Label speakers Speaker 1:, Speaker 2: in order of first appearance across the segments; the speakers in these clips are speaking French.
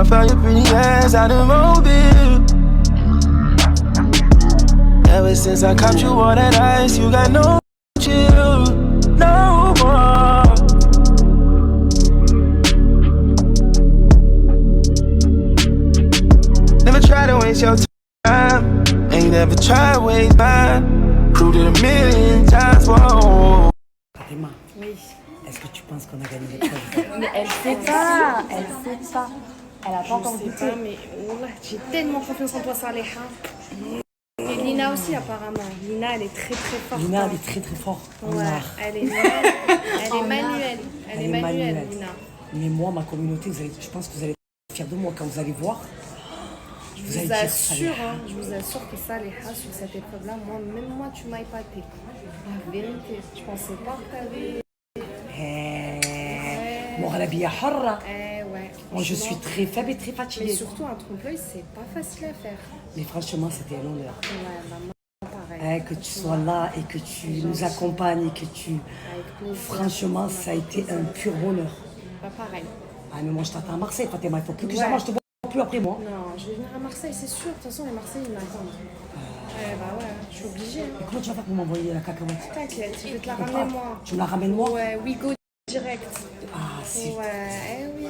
Speaker 1: I found your pretty ass out of Mobile. Ever since I caught you all that ice, you got no chill, no more. Never try to waste your time, ain't never try to waste mine. Proved it a million times, whoa.
Speaker 2: Fatima,
Speaker 3: Oui.
Speaker 2: est-ce que tu penses qu'on a gagné l'épreuve?
Speaker 3: Mais elle sait pas, elle sait pas. Elle a pas encore
Speaker 4: Je sais
Speaker 3: goûté.
Speaker 4: pas, mais wallah, j'ai tellement confiance en toi, Saleha. Et Lina aussi, apparemment. Lina, elle est très très forte.
Speaker 2: Lina,
Speaker 4: hein.
Speaker 2: elle est très très forte en
Speaker 4: Ouais,
Speaker 2: art.
Speaker 4: elle est manuelle. Elle est manuelle, Lina.
Speaker 2: Mais moi, ma communauté, je pense que vous allez être fiers de moi quand vous allez voir.
Speaker 4: Je
Speaker 2: Vous allez
Speaker 4: vous
Speaker 2: dire
Speaker 4: assure,
Speaker 2: Saleha.
Speaker 4: je vous assure que Saleha, sur cette épreuve-là, même moi, tu m'as épaté. La vérité, je pensais pas que t'avais...
Speaker 2: Moghrabiya Harra.
Speaker 4: Ouais.
Speaker 2: Moi, je suis
Speaker 4: franchement.
Speaker 2: très faible et très
Speaker 4: Mais
Speaker 2: fatiguée.
Speaker 4: surtout, un trompe-l'œil, c'est pas facile à faire.
Speaker 2: Mais franchement, c'était un honneur.
Speaker 4: Ouais, bah, pareil.
Speaker 2: Que tu sois là et que tu nous accompagnes et que tu...
Speaker 4: Avec plaisir.
Speaker 2: Franchement, ça a été un pur bonheur.
Speaker 4: Pas pareil.
Speaker 2: Ah, mais moi, je t'attends à Marseille, Fatima. Il faut plus que
Speaker 4: Ouais.
Speaker 2: je te vois plus après moi.
Speaker 4: Non, je vais venir à Marseille, c'est sûr. De toute façon, les Marseillais, ils m'attendent. Bah ouais, je suis obligée. hein.
Speaker 2: Et comment tu vas faire pour m'envoyer la cacahuète?
Speaker 4: T'inquiète, je vais te la ramener moi.
Speaker 2: Tu me la ramènes moi?
Speaker 4: Ouais, we go direct.
Speaker 2: Ah, si.
Speaker 4: Ouais, eh oui.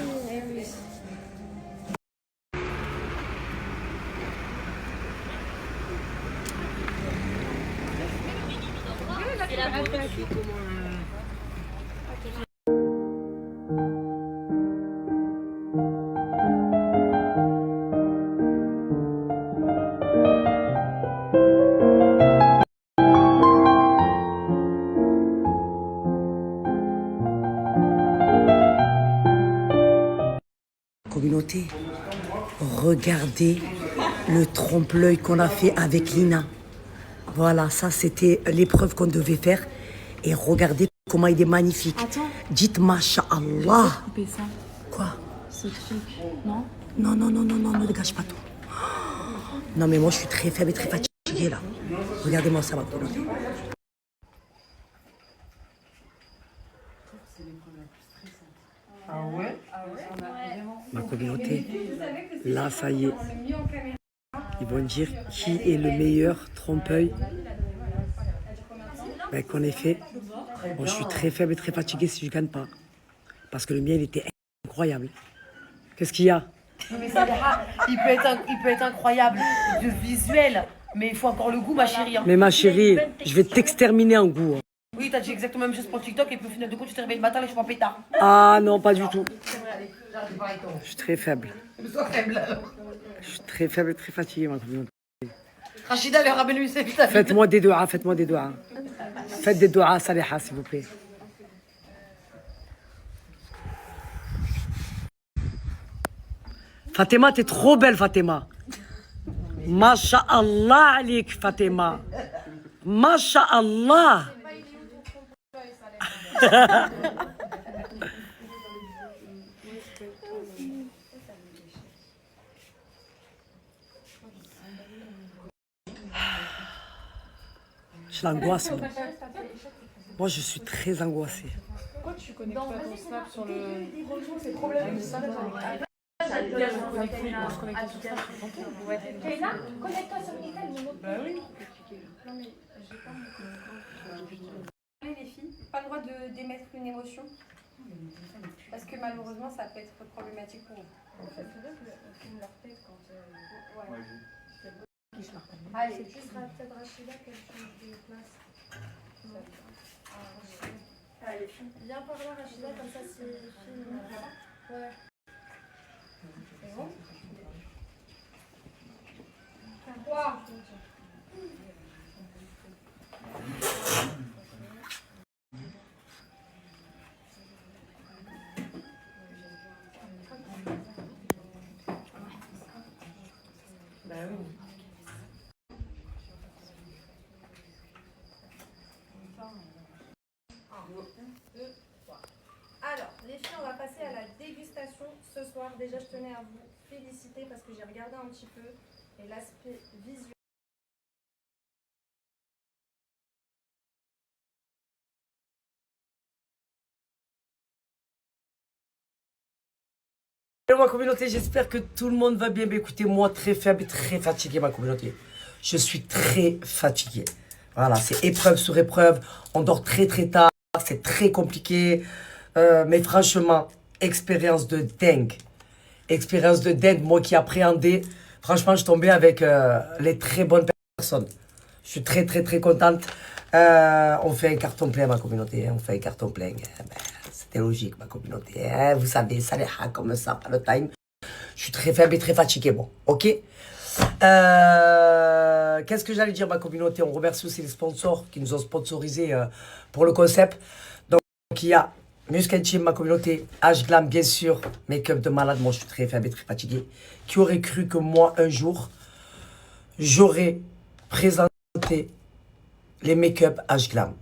Speaker 2: Communauté, regardez le trompe-l'œil qu'on a fait avec Lina. Voilà, ça c'était l'épreuve qu'on devait faire. Et regardez comment il est magnifique.
Speaker 3: Attends.
Speaker 2: Dites Masha'Allah.
Speaker 3: Couper ça,
Speaker 2: Quoi?
Speaker 3: ce truc, non?
Speaker 2: Non, ne dégage pas tout. Non, mais moi je suis très faible et très fatiguée là. Regardez-moi ça, ma communauté. Ma communauté, là ça y est. Ils vont dire qui est le meilleur trompe-l'œil qu'on ait fait. Bon, je suis très faible et très fatiguée si je gagne pas. Parce que le mien il était incroyable. Qu'est-ce qu'il y a?
Speaker 5: Non, mais Saleha, il peut être incroyable de visuel, mais il faut encore le goût, ma chérie. hein.
Speaker 2: Mais ma chérie, je vais t'exterminer en goût. hein.
Speaker 5: Oui, t'as dit exactement la même chose pour TikTok, et puis au final de compte, tu t'es réveillé le matin, les cheveux en pétard.
Speaker 2: Ah non, pas du tout.
Speaker 5: Allez, j'arrête de parler avec toi.
Speaker 2: Je suis très faible.
Speaker 5: Sois faible alors.
Speaker 2: Je suis très faible et très fatiguée, ma communauté.
Speaker 5: Rachida, elle ramène lui sa vie.
Speaker 2: Faites-moi des doigts, faites-moi des doigts. Faites des doigts à Saleha, s'il vous plaît. Fatima, t'es trop belle, Fatima. Masha'Allah alik, Fatima. Masha'Allah. Je l'angoisse, moi. Moi, je suis très angoissée.
Speaker 4: Pourquoi tu connectes pas ton snap sur le...
Speaker 6: Kaina, connecte-toi sur Nickel, mon autre.
Speaker 4: Bah oui.
Speaker 6: Les filles, pas le droit de d'émettre une émotion. Parce que malheureusement, ça peut être problématique pour eux. C'est vrai qu'on filme leur tête quand... Ouais. Allez, c'est plus peut-être Rachida qu'elle change de place. Allez, viens par là, Rachida, comme ça c'est fini. Ouais. C'est bon? 3. Alors, les filles, on va passer à la dégustation ce soir. Déjà, je tenais à vous féliciter parce que j'ai regardé un petit peu et l'aspect visuel.
Speaker 2: Hello ma communauté, j'espère que tout le monde va bien. Mais écoutez, moi très faible et très fatigué ma communauté. Je suis très fatigué. Voilà, c'est épreuve sur épreuve. On dort très très tard, c'est très compliqué. Mais franchement, expérience de dingue. Expérience de dingue, moi qui appréhendais. Franchement, je tombais avec les très bonnes personnes. Je suis très très très contente. On fait un carton plein ma communauté, on fait un carton plein. C'était logique ma communauté. Vous savez, ça les a comme ça, pas le time. Je suis très faible et très fatigué, bon, ok. Qu'est-ce que j'allais dire ma communauté? On remercie aussi les sponsors qui nous ont sponsorisé pour le concept. Donc il y a Muscle Team, ma communauté, H-Glam bien sûr, make-up de malade, moi je suis très faible et très fatigué. Qui aurait cru que moi un jour, j'aurais présenté les make-up H-Glam?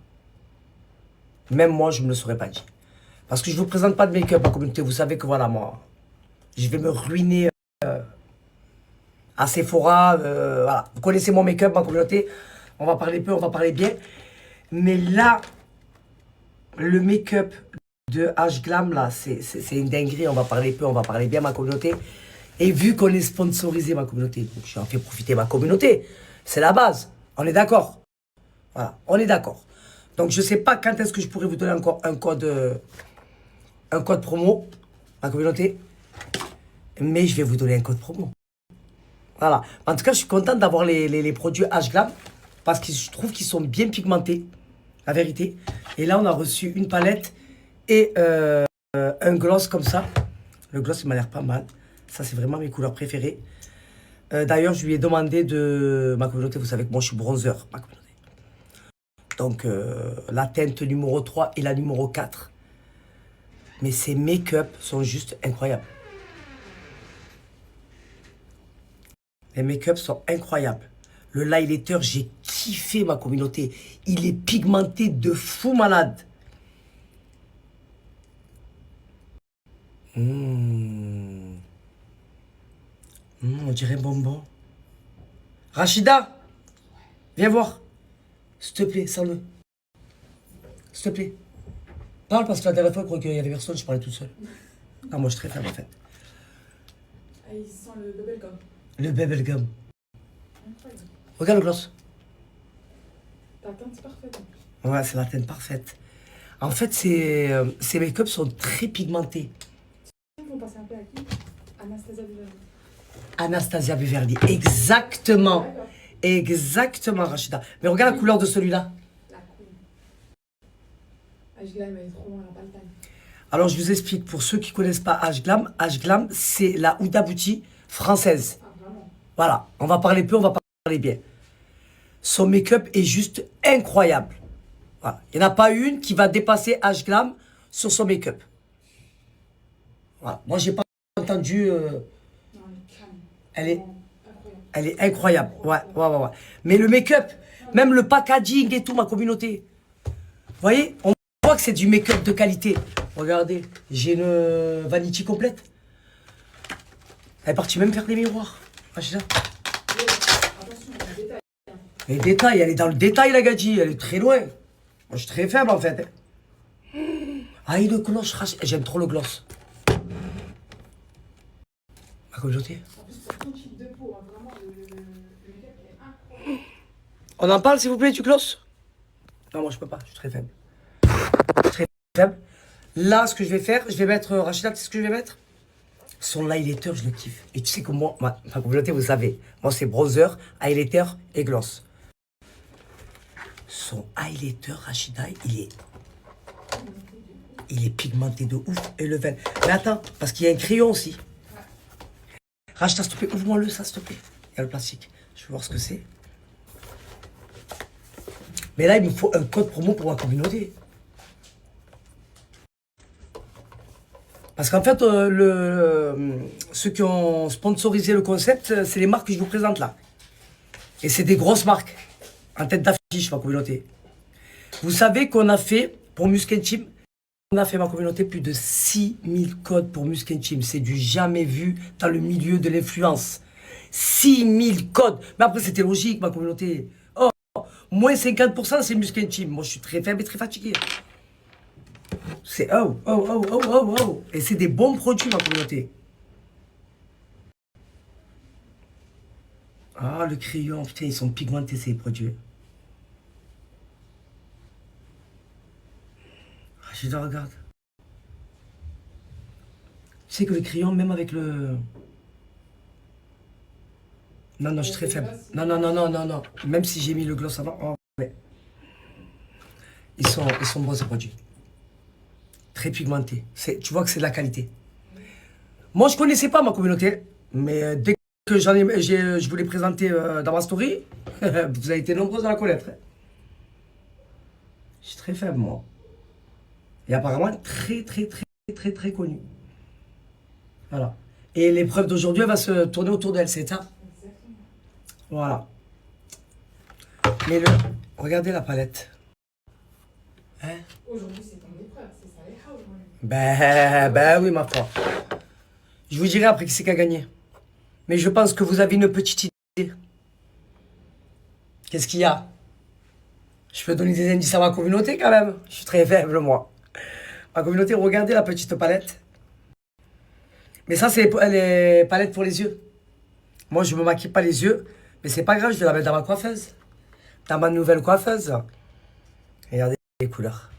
Speaker 2: Même moi je ne me le serais pas dit. Parce que je ne vous présente pas de make-up ma communauté, vous savez que voilà moi, je vais me ruiner à Sephora, voilà. Vous connaissez mon make-up ma communauté, on va parler peu, on va parler bien. Mais là, le make-up de H-Glam, là, c'est une dinguerie. On va parler peu, on va parler bien, ma communauté. Et vu qu'on est sponsorisé, ma communauté, donc j'en fais profiter ma communauté. C'est la base. On est d'accord? Voilà, on est d'accord. Donc, je ne sais pas quand est-ce que je pourrais vous donner encore un code promo, ma communauté. Mais je vais vous donner un code promo. Voilà. En tout cas, je suis content d'avoir les produits H-Glam parce que je trouve qu'ils sont bien pigmentés, la vérité. Et là, on a reçu une palette et un gloss comme ça. Le gloss, il m'a l'air pas mal. Ça, c'est vraiment mes couleurs préférées. D'ailleurs, je lui ai demandé de ma communauté. Vous savez que moi, je suis bronzer, ma communauté. Donc, la teinte numéro 3 et la numéro 4. Mais ces make-up sont juste incroyables. Les make-up sont incroyables. Le highlighter, j'ai kiffé ma communauté. Il est pigmenté de fou malade. On dirait un bonbon. Rachida, viens voir. S'il te plaît, sens-le. S'il te plaît. Parle parce que la dernière fois, je crois qu'il y avait personne, je parlais toute seule. Non, moi je suis très faible en fait.
Speaker 7: Ah, il sent le bubblegum.
Speaker 2: Le bubblegum.
Speaker 7: Incroyable.
Speaker 2: Regarde le gloss.
Speaker 7: Ta teinte parfaite.
Speaker 2: Ouais, c'est la teinte parfaite. En fait, ces make-up sont très pigmentés.
Speaker 7: Ils vont passer un peu à qui? Anastasia Beverly.
Speaker 2: Anastasia Beverly, exactement.
Speaker 7: D'accord.
Speaker 2: Exactement, Rachida. Mais regarde la couleur de celui-là.
Speaker 7: La cool. H-Glam, elle est trop loin, elle n'a pas le time.
Speaker 2: Alors, je vous explique. Pour ceux qui ne connaissent pas H-Glam, c'est la Huda Beauty française.
Speaker 7: Ah, vraiment?
Speaker 2: Voilà. On va parler peu, on va parler bien. Son make-up est juste incroyable. Voilà. Il n'y en a pas une qui va dépasser H-Glam sur son make-up. Voilà. Moi, j'ai pas entendu...
Speaker 7: Non, elle est calme.
Speaker 2: Elle est...
Speaker 7: Vraiment incroyable.
Speaker 2: Elle est incroyable. Ouais. Mais le make-up, même le packaging et tout, ma communauté. Vous voyez, on voit que c'est du make-up de qualité. Regardez, j'ai une vanity complète. Elle est partie même faire des miroirs. Ah, c'est ça.
Speaker 7: Attention, le détail.
Speaker 2: Les détails, elle est dans le détail, la gadji. Elle est très loin. Moi, je suis très faible, en fait. Ah, le gloss, j'aime trop le gloss. Ma communauté.
Speaker 7: En plus, pour ton type de peau, hein, vraiment, le make-up, il est incroyable.
Speaker 2: On en parle, s'il vous plaît, du gloss? Non, moi, je peux pas. Je suis très faible. Très faible. Là, ce que je vais faire, je vais mettre... Rachida, tu sais ce que je vais mettre? Son highlighter, je le kiffe. Et tu sais que moi, ma communauté, vous savez, moi, c'est bronzer, highlighter et gloss. Son highlighter, Rachida, il est pigmenté de ouf. Et le vin. Mais attends, parce qu'il y a un crayon aussi. Rachida, s'il te plaît, ouvre-moi-le, ça, s'il te plaît. Il y a le plastique. Je vais voir ce que c'est. Mais là, il me faut un code promo pour ma communauté. Parce qu'en fait, ceux qui ont sponsorisé le concept, c'est les marques que je vous présente là. Et c'est des grosses marques. En tête d'affiche, ma communauté. Vous savez qu'on a fait, pour Muscle Team, on a fait, ma communauté, plus de 6000 codes pour Muscle Team. C'est du jamais vu dans le milieu de l'influence. 6000 codes. Mais après, c'était logique, ma communauté. Oh, moins 50%, c'est Muscle Team. Moi, je suis très faible et très fatigué. C'est oh. Et c'est des bons produits, ma communauté. Ah, le crayon, putain, ils sont pigmentés ces produits. Rachida, regarde. Tu sais que le crayon, même avec le... Non, non, je suis très faible. Non, non, non, non, non, non. Même si j'ai mis le gloss avant, oh, ouais. Ils sont bons ces produits. Très pigmentés. Tu vois que c'est de la qualité. Moi, je connaissais pas ma communauté, mais dès que je vous l'ai présenté dans ma story, vous avez été nombreux à la connaître. Je suis très faible, moi. Et apparemment, très connu. Voilà. Et l'épreuve d'aujourd'hui, elle va se tourner autour d'elle, c'est ça? Voilà. Mais regardez la palette. Hein?
Speaker 7: Aujourd'hui, c'est ton épreuve, c'est ça les hauts aujourd'hui.
Speaker 2: Ben oui, ma foi. Je vous dirai après qui c'est qui a gagné. Mais je pense que vous avez une petite idée. Qu'est-ce qu'il y a? Je peux donner des indices à ma communauté quand même. Je suis très faible, moi. Ma communauté, regardez la petite palette. Mais ça, c'est les palettes pour les yeux. Moi, je ne me maquille pas les yeux. Mais c'est pas grave, je vais la mettre dans ma coiffeuse. Dans ma nouvelle coiffeuse. Regardez les couleurs.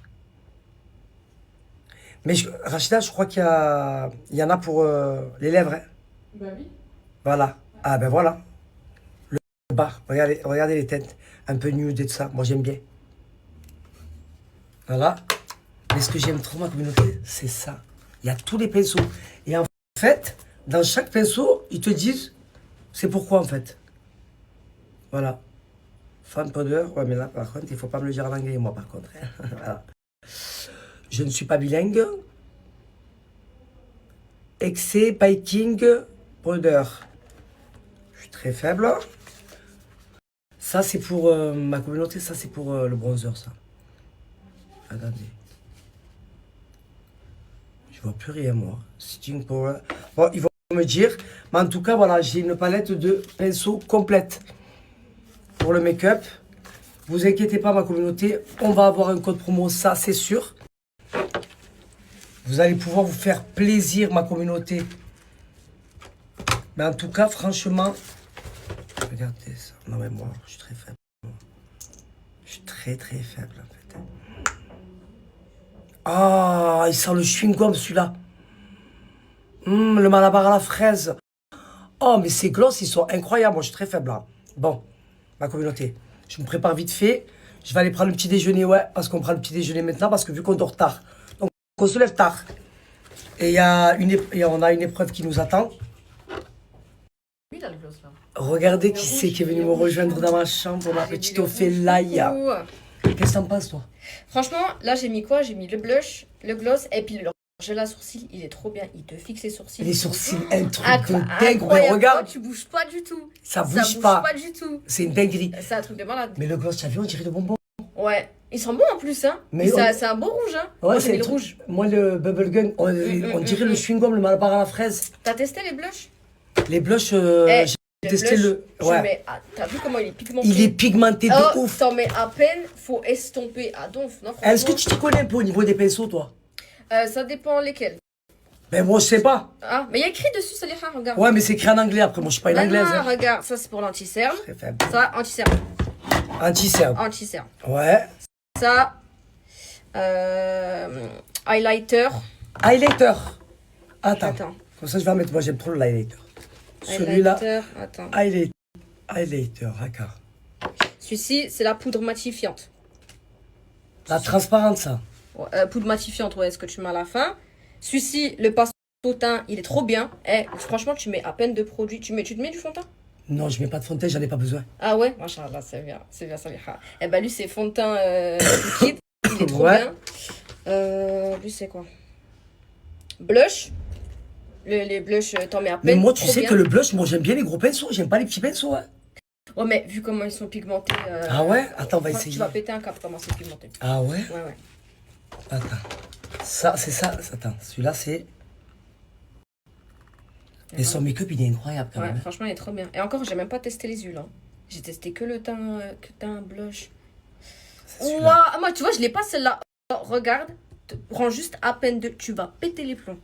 Speaker 2: Mais Rachida, je crois qu'il y en a pour les lèvres. Hein.
Speaker 7: Bah oui.
Speaker 2: Voilà. Ah ben voilà. Le bas. Regardez les têtes. Un peu nude et tout ça. Moi, j'aime bien. Voilà. Mais ce que j'aime trop, ma communauté, c'est ça. Il y a tous les pinceaux. Et en fait, dans chaque pinceau, ils te disent c'est pourquoi en fait. Voilà. Fan powder. Ouais, mais là, par contre, il ne faut pas me le dire en anglais, moi, par contre. Voilà. Je ne suis pas bilingue. Excès baking powder. Je suis très faible. Ça, c'est pour ma communauté. Ça, c'est pour le bronzer, ça. Regardez. Je vois plus rien, moi. Sitting powder. Bon, ils vont me dire. Mais en tout cas, voilà, j'ai une palette de pinceaux complète. Pour le make-up. Vous inquiétez pas, ma communauté. On va avoir un code promo, ça, c'est sûr. Vous allez pouvoir vous faire plaisir, ma communauté. Mais en tout cas, franchement, regardez ça. Non, mais moi, je suis très faible. Je suis très faible, en fait. Ah, il sent le chewing-gum, celui-là. Le malabar à la fraise. Oh, mais ces gloss, ils sont incroyables. Moi, je suis très faible, là. Bon, ma communauté, je me prépare vite fait. Je vais aller prendre le petit déjeuner, ouais, parce qu'on prend le petit déjeuner maintenant, parce que vu qu'on dort tard. Donc, on se lève tard. Et on a une épreuve qui nous attend.
Speaker 5: Oui, là, le gloss, là.
Speaker 2: Regardez qui c'est qui est venu me rejoindre dans ma chambre, ma petite Ophélia. Qu'est-ce que t'en penses, toi?
Speaker 8: Franchement, là, j'ai mis quoi? J'ai mis le blush, le gloss, et puis le gel à sourcils. Il est trop bien. Il te fixe les sourcils.
Speaker 2: Les sourcils, un truc de dingue. Mais
Speaker 8: Incroyable.
Speaker 2: regarde,
Speaker 8: Oh, tu bouges pas du tout.
Speaker 2: ça bouge pas.
Speaker 8: du tout.
Speaker 2: C'est une dinguerie.
Speaker 8: C'est un truc de malade.
Speaker 2: Mais le gloss, tu as vu, on dirait de bonbons.
Speaker 8: Ouais. Ils sont bons en plus, hein.
Speaker 2: Mais
Speaker 8: C'est un beau rouge, hein.
Speaker 2: Ouais,
Speaker 8: Moi,
Speaker 2: c'est
Speaker 8: j'ai mis
Speaker 2: le
Speaker 8: le rouge.
Speaker 2: Moi, le bubblegum, on dirait le chewing-gum, le malabar à la fraise.
Speaker 8: T'as testé les blushs?
Speaker 2: Les blushs, j'ai testé
Speaker 8: blush,
Speaker 2: le... Ouais.
Speaker 8: T'as vu comment il est pigmenté?
Speaker 2: Il est pigmenté de
Speaker 8: Oh,
Speaker 2: ouf.
Speaker 8: t'en mets à peine, faut estomper à donf. Non,
Speaker 2: Est-ce que
Speaker 8: franchement.
Speaker 2: tu t'y connais un peu au niveau des pinceaux, toi?
Speaker 8: Ça dépend lesquels.
Speaker 2: Ben moi, je sais pas.
Speaker 8: Ah, mais il y a écrit dessus, Saliha, regarde.
Speaker 2: Ouais, mais c'est écrit en anglais après. Moi, je suis pas une
Speaker 8: Non,
Speaker 2: anglaise.
Speaker 8: non,
Speaker 2: Hein.
Speaker 8: regarde, ça c'est pour l'anti-cerne.
Speaker 2: Très faible.
Speaker 8: Ça, anti-cerne.
Speaker 2: Anti-cerne.
Speaker 8: Anti-cerne.
Speaker 2: Ouais.
Speaker 8: Ça, highlighter.
Speaker 2: Highlighter. Attends.
Speaker 8: Attends.
Speaker 2: Comme ça, je vais en mettre. Moi, j'aime trop le highlighter. Celui-là.
Speaker 8: Highlighter, attends.
Speaker 2: Highlighter, d'accord.
Speaker 8: Celui-ci, c'est la poudre matifiante.
Speaker 2: La transparente, ça.
Speaker 8: Ouais, poudre matifiante, ouais, ce que tu mets à la fin. Celui-ci, le pinceau au teint, il est trop bien. Eh, franchement, tu mets à peine de produits. Tu te mets du fond de teint?
Speaker 2: Non, je mets pas de fond de teint, j'en ai pas besoin.
Speaker 8: Ah ouais? Machallah, c'est bien, Saliha. Eh ben lui, c'est fond de teint liquide. Il est trop
Speaker 2: Ouais.
Speaker 8: bien. Lui, c'est quoi? Blush. Les blushs, t'en mets à peine.
Speaker 2: Mais moi, tu
Speaker 8: trop
Speaker 2: sais
Speaker 8: bien.
Speaker 2: que le blush, moi, j'aime bien les gros pinceaux. J'aime pas les petits pinceaux. Hein.
Speaker 8: Ouais, mais vu comment ils sont pigmentés.
Speaker 2: Ah ouais? Attends, on va
Speaker 8: tu
Speaker 2: essayer.
Speaker 8: vas péter un câble comment c'est pigmenté.
Speaker 2: Ah ouais?
Speaker 8: Ouais.
Speaker 2: Attends. Ça, c'est ça. Attends, celui-là, c'est... Et son make-up, il est incroyable quand
Speaker 8: Ouais,
Speaker 2: même.
Speaker 8: franchement, il est trop bien. Et encore, j'ai même pas testé les huiles. Hein. J'ai testé que le teint blush.
Speaker 2: C'est celui-là.
Speaker 8: Ouah, moi, tu vois, je l'ai pas celle-là. Oh, regarde, prends juste à peine deux. Tu vas péter les plombs.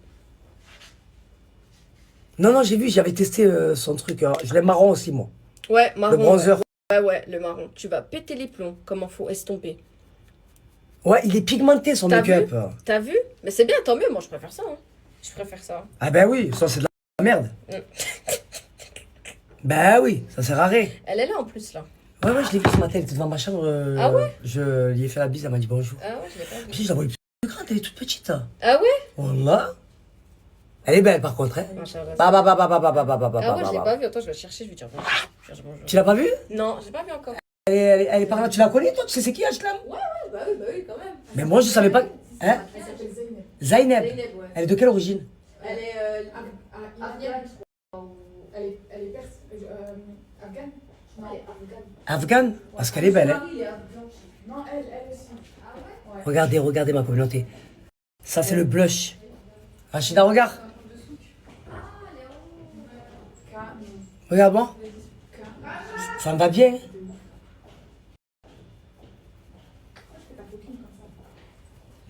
Speaker 2: Non, j'ai vu, j'avais testé son truc. Je l'aime marron aussi, moi.
Speaker 8: Ouais, marron.
Speaker 2: Le bronzer.
Speaker 8: Ouais, le marron. Tu vas péter les plombs. Comment faut estomper.
Speaker 2: Ouais, il est pigmenté son
Speaker 8: T'as
Speaker 2: make-up.
Speaker 8: T'as vu? Mais c'est bien, tant mieux. Moi, je préfère ça. Hein. Je préfère ça.
Speaker 2: Ah ben oui, ça c'est de la merde. Ben oui, ça sert à rien.
Speaker 8: Elle est là en plus, là.
Speaker 2: Ouais, je l'ai vu ce matin, elle était devant ma chambre.
Speaker 8: Ah ouais?
Speaker 2: Je lui ai fait la bise, elle m'a dit bonjour.
Speaker 8: Ah ouais, je l'ai pas vu.
Speaker 2: Puis je la voyais plus grande, elle est toute petite.
Speaker 8: Ah ouais?
Speaker 2: Voilà. Elle est belle par contre, hein.
Speaker 8: Machallah.
Speaker 2: Bah.
Speaker 8: Ah ouais, je l'ai pas vu. Attends, je vais chercher, je vais dire bonjour. Je vais dire bonjour.
Speaker 2: Tu l'as pas vue?
Speaker 8: Non, j'ai pas vu encore.
Speaker 2: Elle est par là, tu la connais toi? Tu sais c'est qui Ashlam?
Speaker 8: Ouais, bah oui, quand même.
Speaker 2: Mais moi je savais pas. Hein?
Speaker 7: Elle s'appelle Zeynep.
Speaker 2: Zainab.
Speaker 8: Zeynep, ouais.
Speaker 2: Elle est de quelle origine?
Speaker 8: Elle est
Speaker 7: Afghane. Elle est perse. Afghane. Non, elle est afghane.
Speaker 2: Afghane? Parce qu'elle est belle, hein.
Speaker 7: Il est afghan. Non, elle aussi. Ah ouais?
Speaker 2: Regardez ma communauté. Ça c'est le blush. Rachida, regarde. Regarde moi. Ça me va bien.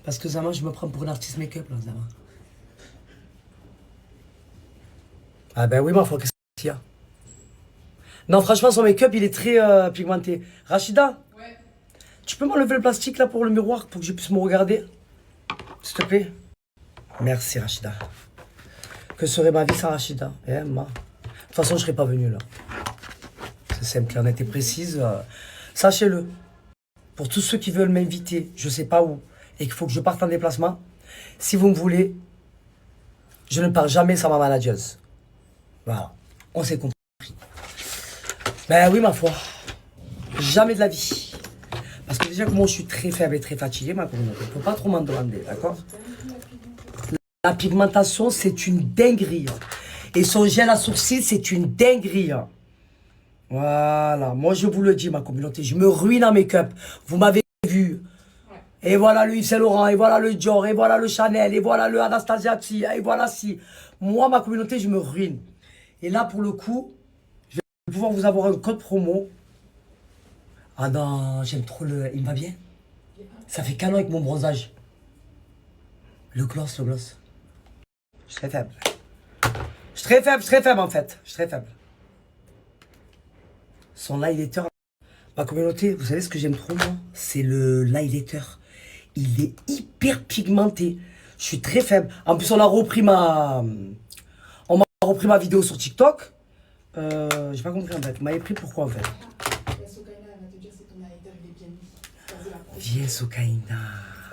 Speaker 2: Parce que Zama, je me prends pour une artiste make-up là, Zama. Ah ben oui, ma foi, qu'est-ce qu'il y a? Non, franchement, son make-up, il est très pigmenté. Rachida? Ouais. Tu peux m'enlever le plastique là pour le miroir, pour que je puisse me regarder? S'il te plaît. Merci, Rachida. Que serait ma vie sans Rachida? Eh, ma. De toute façon, je serais pas venu là. C'est simple, clair, net et précise. Sachez-le. Pour tous ceux qui veulent m'inviter, je sais pas où, et qu'il faut que je parte en déplacement, si vous me voulez, je ne pars jamais sans ma manageuse. Voilà. On s'est compris. Ben oui, ma foi. Jamais de la vie. Parce que déjà que moi, je suis très faible et très fatigué, ma communauté. Il ne faut pas trop m'en demander, d'accord? La pigmentation, c'est une dinguerie. Et son gel à sourcils, c'est une dinguerie. Voilà. Moi, je vous le dis, ma communauté. Je me ruine en make-up. Vous m'avez vu. Et voilà le Yves Saint Laurent, et voilà le Dior, et voilà le Chanel, et voilà le Anastasia, et voilà si. Moi, ma communauté, je me ruine. Et là, pour le coup, je vais pouvoir vous avoir un code promo. Ah non, j'aime trop le... Il me va bien. Ça fait canon avec mon bronzage. Le gloss. Je suis très faible. Je suis très faible en fait. Je suis très faible. Son highlighter. Ma communauté, vous savez ce que j'aime trop moi? C'est le highlighter. Il est hyper pigmenté. Je suis très faible. En plus, on a repris ma vidéo sur TikTok. J'ai pas compris en fait. Vous m'avez pris pourquoi en fait?
Speaker 7: Sokaina, elle va te dire c'est ton highlighter, il est bien mis. Vas-y, la prochaine.
Speaker 2: Viens Sokaina,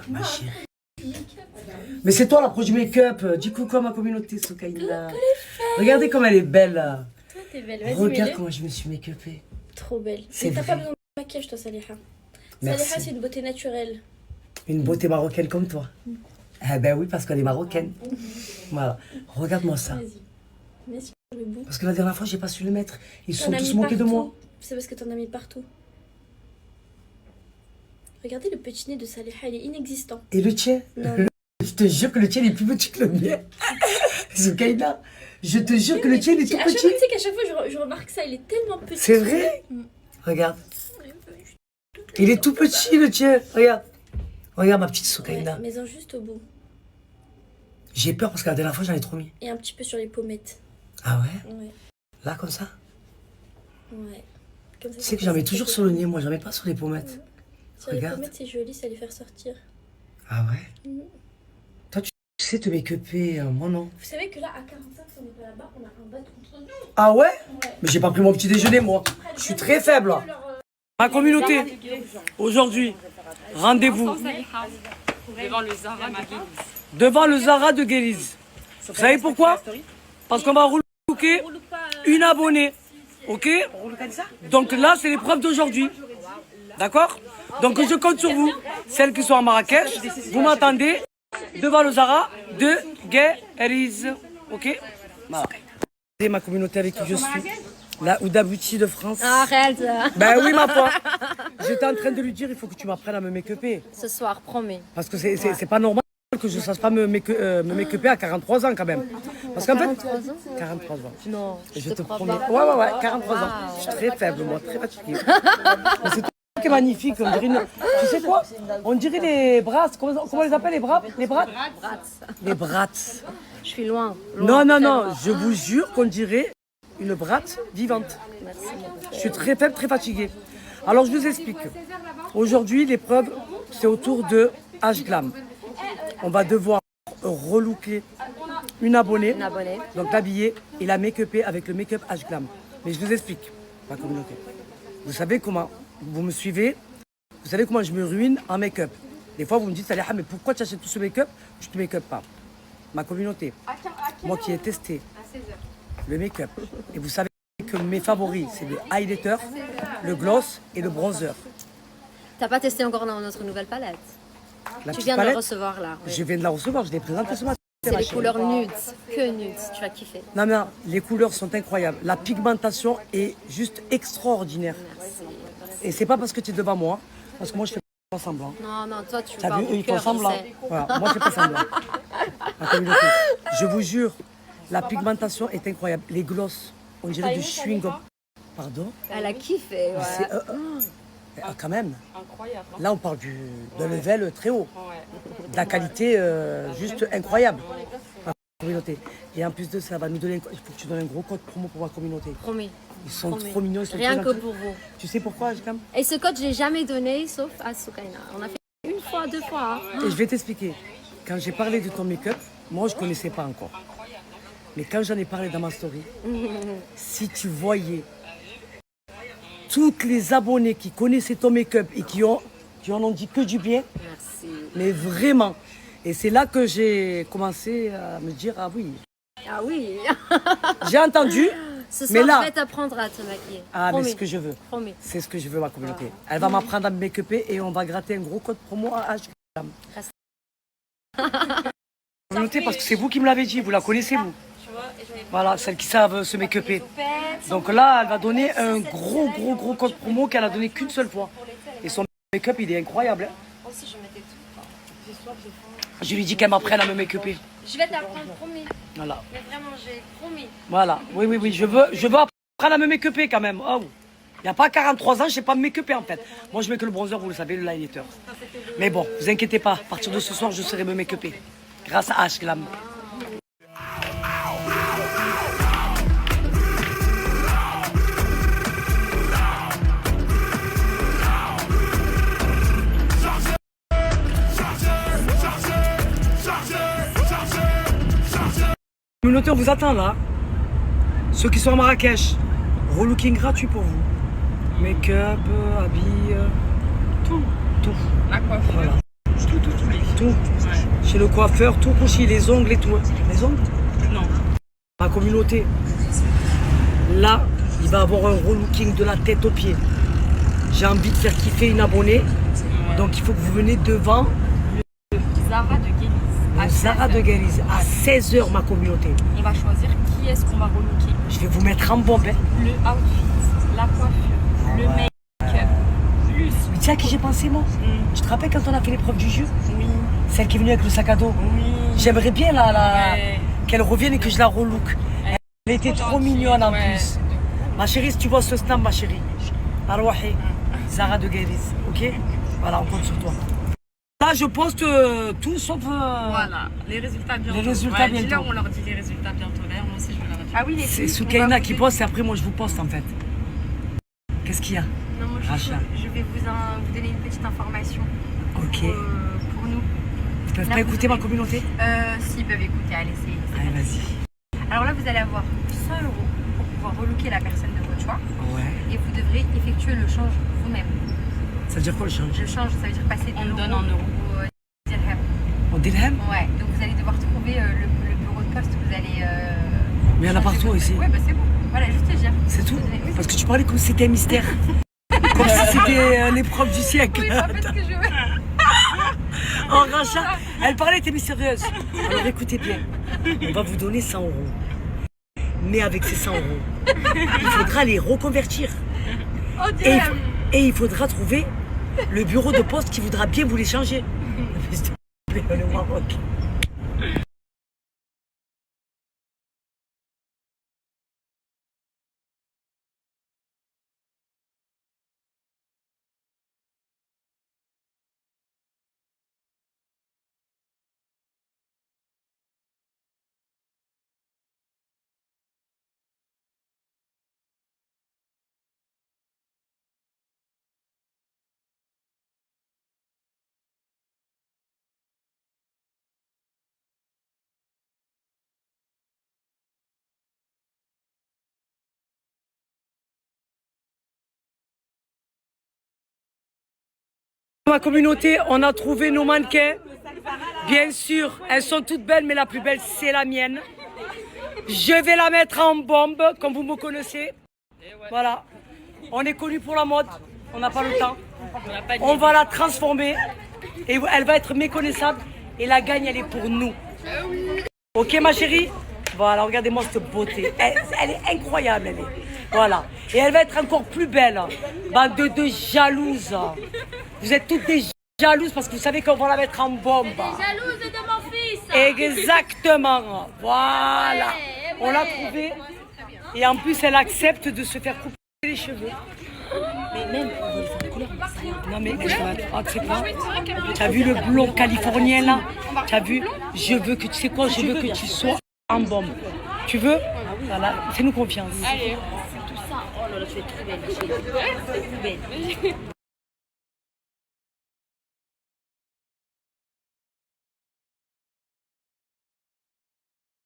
Speaker 2: ma chérie. Mais c'est toi la pro du make-up. Dis coucou à ma communauté Sokaina. Regardez comme elle est belle.
Speaker 9: Toi, t'es belle. Vas-y,
Speaker 2: Regarde
Speaker 9: mets-le.
Speaker 2: comment je me suis make-upée.
Speaker 9: Trop belle.
Speaker 2: C'est
Speaker 9: Mais t'as
Speaker 2: vrai.
Speaker 9: pas besoin de maquillage, toi, Saliha.
Speaker 2: Merci.
Speaker 9: Saliha, c'est une beauté naturelle.
Speaker 2: Une beauté marocaine comme toi. Ah ben oui, parce qu'elle est marocaine. Voilà. Regarde-moi ça.
Speaker 9: Vas-y. Mets sur le bout.
Speaker 2: Parce que la dernière fois, j'ai pas su le mettre. Ils se
Speaker 9: T'en
Speaker 2: sont
Speaker 9: as
Speaker 2: tous
Speaker 9: mis
Speaker 2: moqués de
Speaker 9: partout.
Speaker 2: moi.
Speaker 9: C'est parce que t'en as mis partout. Regardez le petit nez de Saliha, il est inexistant.
Speaker 2: Et le tien?
Speaker 9: Non.
Speaker 2: Je te jure que le tien est plus petit que le mien. Soukaina, je te jure que le tien est tout
Speaker 9: À chaque
Speaker 2: petit.
Speaker 9: fois, tu sais qu'à chaque fois, je remarque ça, il est tellement petit.
Speaker 2: C'est vrai? Regarde. Il est tout petit le tien. Regarde. Regarde ma petite Soukaina.
Speaker 9: Ouais, mais juste au bout.
Speaker 2: J'ai peur parce que la dernière fois, j'en ai trop mis.
Speaker 9: Et un petit peu sur les pommettes.
Speaker 2: Ah ouais?
Speaker 9: Ouais.
Speaker 2: Là, comme ça?
Speaker 9: Ouais. Comme ça,
Speaker 2: Tu sais que j'en mets toujours sur le nez, moi, j'en mets pas sur les pommettes.
Speaker 9: Sur
Speaker 2: Regarde.
Speaker 9: les pommettes, c'est joli, ça les fait ressortir.
Speaker 2: Ah ouais? Toi, tu sais te make-upper, moi non.
Speaker 9: Vous savez que là, à 45, si on n'est pas là-bas, on a un battre contre nous.
Speaker 2: Ah ouais? Mais j'ai pas pris mon petit déjeuner, moi. Je suis très faible. Ma communauté, aujourd'hui, rendez-vous
Speaker 10: Devant le Zara de Guéliz.
Speaker 2: devant le Zara de Guéliz. Vous savez pourquoi? Parce qu'on va relooker une abonnée. Ok? Donc là, c'est l'épreuve d'aujourd'hui. D'accord? Donc je compte sur vous, celles qui sont à Marrakech. Vous m'attendez devant le Zara de Guéliz. Ok? C'est ma communauté avec qui je suis. La Ouda Beauty de France.
Speaker 3: Arrête.
Speaker 2: Ben oui, ma foi. J'étais en train de lui dire, il faut que tu m'apprennes à me make-upper.
Speaker 3: Ce soir, promets.
Speaker 2: Parce que c'est pas normal que je ne sache pas me make-upper à 43 ans quand même. Parce qu'en fait... 43 ans.
Speaker 3: Non,
Speaker 2: Et je te
Speaker 3: crois
Speaker 2: promets.
Speaker 3: pas.
Speaker 2: Ouais, 43 ans. Je suis très faible, moi, très fatiguée. Mais c'est tout qui est magnifique. On dirait tu sais quoi? On dirait les brasses. Comment on les appelle les bras? Les bras? Les brats.
Speaker 3: Je suis loin.
Speaker 2: Non, je vous jure qu'on dirait une bratte vivante.
Speaker 8: Merci.
Speaker 2: Je suis très faible, très fatiguée. Alors je vous explique. Aujourd'hui, l'épreuve, c'est autour de H-Glam. On va devoir relooker une abonnée, donc l'habiller et la make-upper avec le make-up H-Glam. Mais je vous explique, ma communauté. Vous savez comment, vous me suivez, vous savez comment je me ruine en make-up. Des fois, vous me dites, Saliha, mais pourquoi tu achètes tout ce make-up? Je ne te make-up pas. Ma communauté, moi qui ai testé le make-up, et vous savez que mes favoris, c'est le highlighter, le gloss et le bronzer.
Speaker 8: T'as pas testé encore dans notre nouvelle palette?
Speaker 2: La
Speaker 8: Tu
Speaker 2: petite
Speaker 8: viens de
Speaker 2: palette,
Speaker 8: le recevoir là. Oui.
Speaker 2: je viens de la recevoir, je l'ai présentée ce matin.
Speaker 8: C'est les couleurs nudes, que nudes, tu vas kiffer.
Speaker 2: Non, mais non, les couleurs sont incroyables. La pigmentation est juste extraordinaire. Et c'est pas parce que tu es devant moi, parce que moi je fais pas semblant.
Speaker 8: Non, non, toi tu
Speaker 2: T'as
Speaker 8: parles
Speaker 2: vu, eux
Speaker 8: du
Speaker 2: ils font
Speaker 8: cœur, je
Speaker 2: semblant.
Speaker 8: sais.
Speaker 2: Voilà, moi je fais pas semblant. La communauté. Je vous jure, la pigmentation est incroyable. Les glosses, on dirait du chewing-gum. Pardon?
Speaker 8: Elle a kiffé, ouais.
Speaker 2: C'est quand même.
Speaker 10: Incroyable.
Speaker 2: Là, on parle d'un level très haut. De la qualité juste incroyable. Ma communauté. Et en plus de ça, ça va nous donner. Il faut que tu donnes un gros code promo pour ma communauté.
Speaker 8: Promis.
Speaker 2: Ils sont
Speaker 8: Promis.
Speaker 2: trop mignons. Ils sont
Speaker 8: Rien
Speaker 2: trop
Speaker 8: que
Speaker 2: gentils.
Speaker 8: pour vous.
Speaker 2: Tu sais pourquoi, Ajkam?
Speaker 8: Et ce code, je l'ai jamais donné, sauf à Soukaina. On a fait une fois, 2 fois. Hein.
Speaker 2: Et je vais t'expliquer. Quand j'ai parlé de ton make-up, moi, je ne connaissais pas encore. Mais quand j'en ai parlé dans ma story, si tu voyais toutes les abonnés qui connaissaient ton make-up et qui en ont dit que du bien,
Speaker 8: Merci.
Speaker 2: mais vraiment. Et c'est là que j'ai commencé à me dire, ah oui,
Speaker 8: Ah oui.
Speaker 2: j'ai entendu,
Speaker 8: Ce
Speaker 2: mais
Speaker 8: soir,
Speaker 2: là,
Speaker 8: je vais t'apprendre à te maquiller.
Speaker 2: ah, mais
Speaker 8: Promis.
Speaker 2: c'est ce que je veux.
Speaker 8: Promis.
Speaker 2: C'est ce que je veux, ma communauté. Elle va m'apprendre à me make-upper et on va gratter un gros code promo à H. Communauté, parce que c'est vous qui me l'avez dit, vous la connaissez, vous. Voilà, celles qui savent se make-upper. Donc là, elle va donner un gros code promo qu'elle a donné qu'une seule fois. Et son make-up, il est incroyable. Hein.
Speaker 8: Aussi, je mettais tout.
Speaker 2: Je lui dis qu'elle m'apprenne à me make-upper.
Speaker 8: Je vais t'apprendre, promis.
Speaker 2: Voilà.
Speaker 8: Mais vraiment, j'ai promis.
Speaker 2: Voilà. Oui. Je veux apprendre à me make-upper quand même. Oh. Il n'y a pas 43 ans, je ne sais pas me make-upper en fait. Moi, je mets que le bronzer, vous le savez, le highlighter. Mais bon, vous inquiétez pas. À partir de ce soir, je saurai me make-upper. Grâce à H-Glam. Communauté, on vous attend là. Ceux qui sont à Marrakech, relooking gratuit pour vous. Make-up, habits, tout.
Speaker 10: La coiffure.
Speaker 2: Voilà. Tout.
Speaker 10: Ouais.
Speaker 2: Chez le coiffeur, tout couché, les ongles et tout. Les ongles?
Speaker 10: Non.
Speaker 2: Ma communauté, là, il va avoir un relooking de la tête aux pieds. J'ai envie de faire kiffer une abonnée. Donc il faut que vous venez devant
Speaker 10: Zara de Guélis.
Speaker 2: le Zara de Guélis à 16h, ma communauté.
Speaker 10: On va choisir qui est-ce qu'on va relooker.
Speaker 2: Je vais vous mettre en bombe. Hein.
Speaker 10: Le outfit, la coiffure, le make-up, plus.
Speaker 2: Mais tu sais à qui j'ai pensé, moi? Tu te rappelles quand on a fait l'épreuve du jeu?
Speaker 10: Oui.
Speaker 2: Celle qui est venue avec le sac à dos.
Speaker 10: Oui.
Speaker 2: J'aimerais bien
Speaker 10: Ouais.
Speaker 2: qu'elle revienne et que je la relook. Elle était trop mignonne en
Speaker 10: Ouais.
Speaker 2: plus. Ma chérie, si tu vois ce snap, ma chérie. Arwahi, Zara de Guélis, ok? Voilà, on compte sur toi. Là, je poste tout sauf...
Speaker 10: Voilà, les résultats bientôt.
Speaker 2: Les résultats bientôt.
Speaker 10: Dis-leur, on leur dit les résultats bientôt. D'ailleurs, moi aussi, je vais leur dire.
Speaker 6: Ah oui, les
Speaker 2: C'est
Speaker 6: filles,
Speaker 2: Soukaina qui poste et après, moi, je vous poste en fait. Qu'est-ce qu'il y a?
Speaker 6: Non, moi,
Speaker 2: Racha.
Speaker 6: je vais vous donner une petite information
Speaker 2: Ok.
Speaker 6: pour nous.
Speaker 2: Ils peuvent
Speaker 6: Là,
Speaker 2: pas
Speaker 6: vous
Speaker 2: écouter ma
Speaker 6: avez-
Speaker 2: communauté?
Speaker 6: S'ils peuvent écouter, allez, c'est
Speaker 2: Allez,
Speaker 6: parti.
Speaker 2: vas-y.
Speaker 6: Alors là, vous allez avoir 100 € pour pouvoir relooker la personne de votre choix
Speaker 2: Ouais.
Speaker 6: et vous devrez effectuer le change vous-même.
Speaker 2: Ça veut dire quoi le change?
Speaker 6: Le change, ça veut dire passer de
Speaker 10: On
Speaker 6: l'euro
Speaker 10: donne en euros.
Speaker 6: au dirham.
Speaker 2: En dirham?
Speaker 6: Ouais, donc vous allez devoir trouver le bureau de poste, vous allez...
Speaker 2: Mais il y en a
Speaker 6: changer
Speaker 2: partout
Speaker 6: votre-
Speaker 2: ici.
Speaker 6: Ouais, bah c'est bon. Voilà, juste te dire.
Speaker 2: C'est tout?
Speaker 6: Oui,
Speaker 2: Parce que tu parlais comme si c'était un mystère. Comme si c'était l'épreuve du siècle.
Speaker 6: oui, en fait, ce que je veux.
Speaker 2: Oh, Racha, elle parlait, était mystérieuse. Alors écoutez bien, on va vous donner 100 €. Mais avec ces 100 €, il faudra les reconvertir. Et il faudra trouver le bureau de poste qui voudra bien vous les changer. S'il te plaît, on est au Maroc. Ma communauté, on a trouvé nos mannequins. Bien sûr, elles sont toutes belles, mais la plus belle, c'est la mienne. Je vais la mettre en bombe, comme vous me connaissez. Voilà. On est connus pour la mode. On n'a pas le temps. On va la transformer. Et elle va être méconnaissable. Et la gagne, elle est pour nous. Ok, ma chérie? Voilà, regardez-moi cette beauté. Elle est incroyable, elle est. Voilà. Et elle va être encore plus belle. Bande de jalouses. Vous êtes toutes des jalouses parce que vous savez qu'on va la mettre en bombe.
Speaker 9: Jalouse de mon fils.
Speaker 2: Exactement. Voilà. On l'a trouvée. Et en plus, elle accepte de se faire couper les cheveux. Mais même, on va le faire en couleur. Non, mais tu sais quoi? T'as vu le blond californien là? T'as vu? Je veux que, tu sais quoi? Je veux que tu sois en bombe. Tu veux? Voilà, fais-nous confiance.
Speaker 9: Allez. C'est tout ça. Oh là là, tu es trop belle.